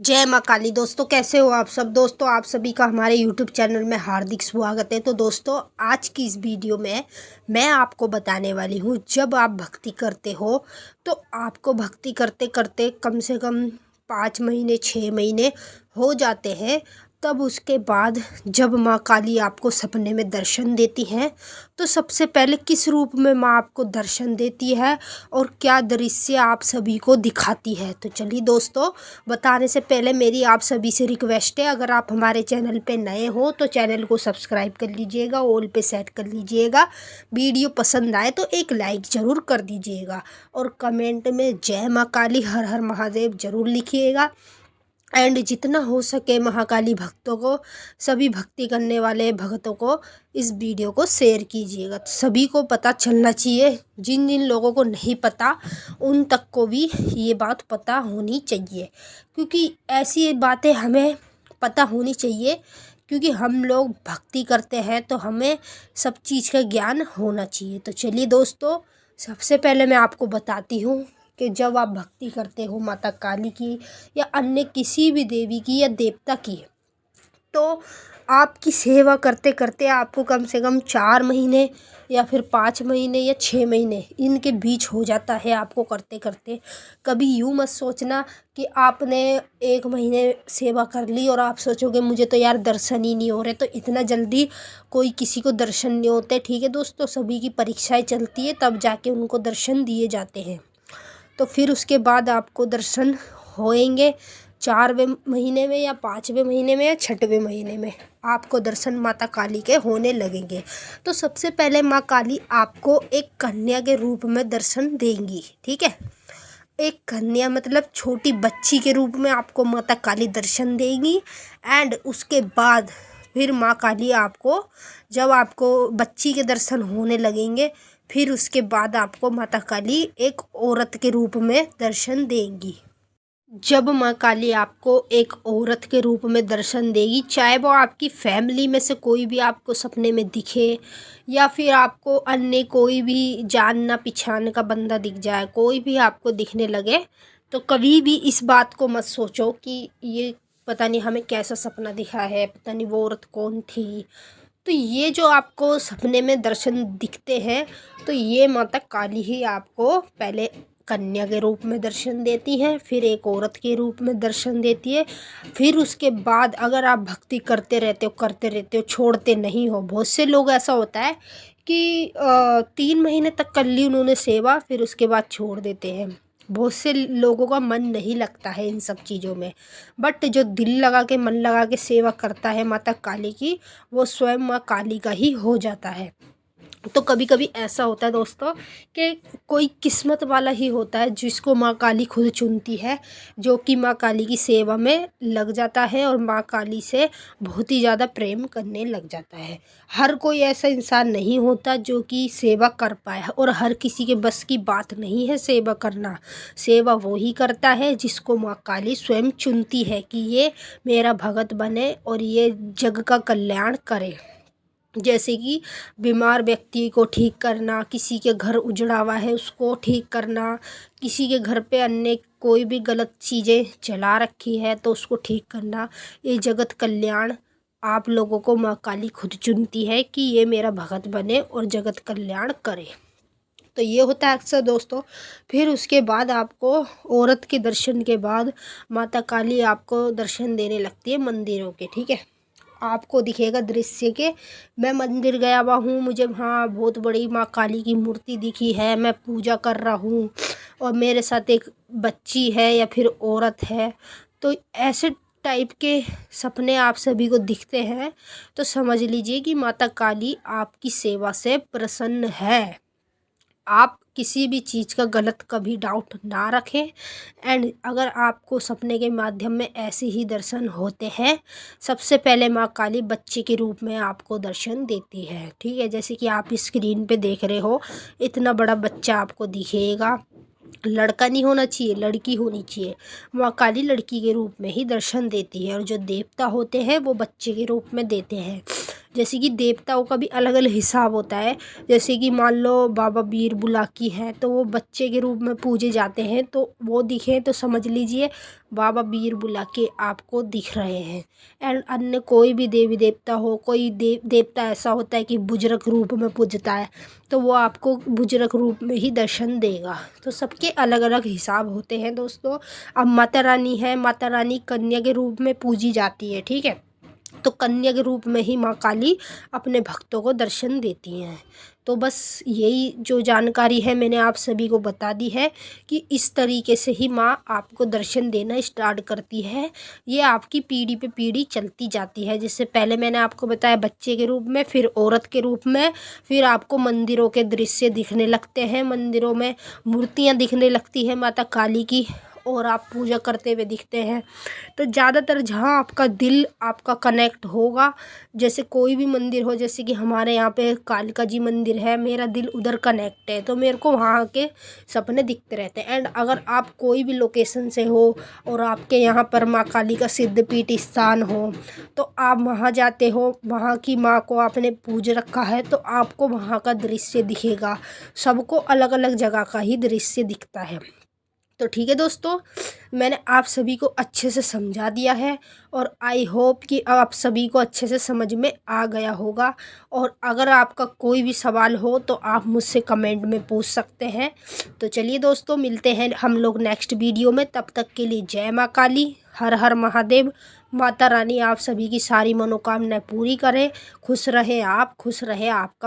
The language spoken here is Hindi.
जय माँ काली। दोस्तों कैसे हो आप सब। दोस्तों आप सभी का हमारे YouTube चैनल में हार्दिक स्वागत है। तो दोस्तों आज की इस वीडियो में मैं आपको बताने वाली हूँ, जब आप भक्ति करते हो तो आपको भक्ति करते करते कम से कम 5 महीने 6 महीने हो जाते हैं, तब उसके बाद जब माँ काली आपको सपने में दर्शन देती हैं तो सबसे पहले किस रूप में माँ आपको दर्शन देती है और क्या दृश्य आप सभी को दिखाती है। तो चलिए दोस्तों, बताने से पहले मेरी आप सभी से रिक्वेस्ट है, अगर आप हमारे चैनल पे नए हो तो चैनल को सब्सक्राइब कर लीजिएगा, ऑल पे सेट कर लीजिएगा। वीडियो पसंद आए तो एक लाइक ज़रूर कर दीजिएगा और कमेंट में जय माँ काली हर हर महादेव ज़रूर लिखिएगा। एंड जितना हो सके महाकाली भक्तों को, सभी भक्ति करने वाले भक्तों को इस वीडियो को शेयर कीजिएगा। तो सभी को पता चलना चाहिए, जिन जिन लोगों को नहीं पता उन तक को भी ये बात पता होनी चाहिए, क्योंकि ऐसी बातें हमें पता होनी चाहिए, क्योंकि हम लोग भक्ति करते हैं तो हमें सब चीज़ का ज्ञान होना चाहिए। तो चलिए दोस्तों, सबसे पहले मैं आपको बताती हूँ कि जब आप भक्ति करते हो माता काली की या अन्य किसी भी देवी की या देवता की, तो आपकी सेवा करते करते आपको कम से कम 4 महीने या फिर 5 महीने या 6 महीने इनके बीच हो जाता है आपको करते करते। कभी यूँ मत सोचना कि आपने 1 महीने सेवा कर ली और आप सोचोगे मुझे तो यार दर्शन ही नहीं हो रहे। तो इतना जल्दी कोई किसी को दर्शन नहीं होते, ठीक है दोस्तों। सभी की परीक्षाएं चलती है, तब जाके उनको दर्शन दिए जाते हैं। तो फिर उसके बाद आपको दर्शन होएंगे 4वें महीने में या 5वें महीने में या 6वें महीने में आपको दर्शन माता काली के होने लगेंगे। तो सबसे पहले माँ काली आपको एक कन्या के रूप में दर्शन देंगी, ठीक है। एक कन्या मतलब छोटी बच्ची के रूप में आपको माता काली दर्शन देंगी। एंड उसके बाद फिर माँ काली आपको, जब आपको बच्ची के दर्शन होने लगेंगे, फिर उसके बाद आपको माता काली एक औरत के रूप में दर्शन देंगी। जब माँ काली आपको एक औरत के रूप में दर्शन देगी, चाहे वो आपकी फैमिली में से कोई भी आपको सपने में दिखे या फिर आपको अन्य कोई भी जानना पहचान का बंदा दिख जाए, कोई भी आपको दिखने लगे, तो कभी भी इस बात को मत सोचो कि ये पता नहीं हमें कैसा सपना दिखा है, पता नहीं वो औरत कौन थी। तो ये जो आपको सपने में दर्शन दिखते हैं, तो ये माता काली ही आपको पहले कन्या के रूप में दर्शन देती हैं, फिर एक औरत के रूप में दर्शन देती है। फिर उसके बाद अगर आप भक्ति करते रहते हो, छोड़ते नहीं हो। बहुत से लोग ऐसा होता है कि 3 महीने तक कर ली उन्होंने सेवा, फिर उसके बाद छोड़ देते हैं। बहुत से लोगों का मन नहीं लगता है इन सब चीज़ों में, बट जो दिल लगा के मन लगा के सेवा करता है माता काली की, वो स्वयं माँ काली का ही हो जाता है। तो कभी कभी ऐसा होता है दोस्तों कि कोई किस्मत वाला ही होता है जिसको माँ काली खुद चुनती है, जो कि माँ काली की सेवा में लग जाता है और माँ काली से बहुत ही ज़्यादा प्रेम करने लग जाता है। हर कोई ऐसा इंसान नहीं होता जो कि सेवा कर पाए, और हर किसी के बस की बात नहीं है सेवा करना। सेवा वो ही करता है जिसको माँ काली स्वयं चुनती है कि ये मेरा भगत बने और ये जग का कल्याण करे। जैसे कि बीमार व्यक्ति को ठीक करना, किसी के घर उजड़ा हुआ है उसको ठीक करना, किसी के घर पे अन्य कोई भी गलत चीज़ें चला रखी है तो उसको ठीक करना, ये जगत कल्याण आप लोगों को माँ काली खुद चुनती है कि ये मेरा भगत बने और जगत कल्याण करे। तो ये होता है अक्सर दोस्तों। फिर उसके बाद आपको औरत के दर्शन के बाद माता काली आपको दर्शन देने लगती है मंदिरों के, ठीक है। आपको दिखेगा दृश्य के मैं मंदिर गया हुआ हूँ, मुझे वहाँ बहुत बड़ी माँ काली की मूर्ति दिखी है, मैं पूजा कर रहा हूँ और मेरे साथ एक बच्ची है या फिर औरत है। तो ऐसे टाइप के सपने आप सभी को दिखते हैं, तो समझ लीजिए कि माता काली आपकी सेवा से प्रसन्न है। आप किसी भी चीज़ का गलत कभी डाउट ना रखें। एंड अगर आपको सपने के माध्यम में ऐसे ही दर्शन होते हैं, सबसे पहले माँ काली बच्चे के रूप में आपको दर्शन देती है, ठीक है। जैसे कि आप स्क्रीन पे देख रहे हो, इतना बड़ा बच्चा आपको दिखेगा। लड़का नहीं होना चाहिए, लड़की होनी चाहिए। माँ काली लड़की के रूप में ही दर्शन देती है और जो देवता होते हैं वो बच्चे के रूप में देते हैं। जैसे कि देवताओं का भी अलग अलग हिसाब होता है। जैसे कि मान लो बाबा बीर बुलाकी हैं तो वो बच्चे के रूप में पूजे जाते हैं, तो वो दिखे तो समझ लीजिए बाबा बीर बुलाके आपको दिख रहे हैं। एंड अन्य कोई भी देवी देवता हो, कोई देवता ऐसा होता है कि बुजुर्ग रूप में पूजता है, तो वो आपको बुजुर्ग रूप में ही दर्शन देगा। तो सबके अलग अलग हिसाब होते हैं दोस्तों। अब माता रानी है, माता रानी कन्या के रूप में पूजी जाती है, ठीक है। तो कन्या के रूप में ही माँ काली अपने भक्तों को दर्शन देती हैं। तो बस यही जो जानकारी है मैंने आप सभी को बता दी है कि इस तरीके से ही माँ आपको दर्शन देना स्टार्ट करती है। ये आपकी पीढ़ी पे पीढ़ी चलती जाती है। जिससे पहले मैंने आपको बताया बच्चे के रूप में, फिर औरत के रूप में, फिर आपको मंदिरों के दृश्य दिखने लगते हैं, मंदिरों में मूर्तियाँ दिखने लगती है माता काली की, और आप पूजा करते हुए दिखते हैं। तो ज़्यादातर जहाँ आपका दिल आपका कनेक्ट होगा, जैसे कोई भी मंदिर हो, जैसे कि हमारे यहाँ पे कालिका जी मंदिर है, मेरा दिल उधर कनेक्ट है, तो मेरे को वहाँ के सपने दिखते रहते हैं। एंड अगर आप कोई भी लोकेशन से हो और आपके यहाँ पर माँ काली का सिद्धपीठ स्थान हो, तो आप वहाँ जाते हो, वहाँ की माँ को आपने पूज रखा है, तो आपको वहाँ का दृश्य दिखेगा। सबको अलग अलग जगह का ही दृश्य दिखता है। तो ठीक है दोस्तों, मैंने आप सभी को अच्छे से समझा दिया है, और आई होप कि आप सभी को अच्छे से समझ में आ गया होगा। और अगर आपका कोई भी सवाल हो तो आप मुझसे कमेंट में पूछ सकते हैं। तो चलिए दोस्तों, मिलते हैं हम लोग नेक्स्ट वीडियो में। तब तक के लिए जय माँ काली, हर हर महादेव। माता रानी आप सभी की सारी मनोकामनाएं पूरी करें। खुश रहे आप, खुश रहे आपका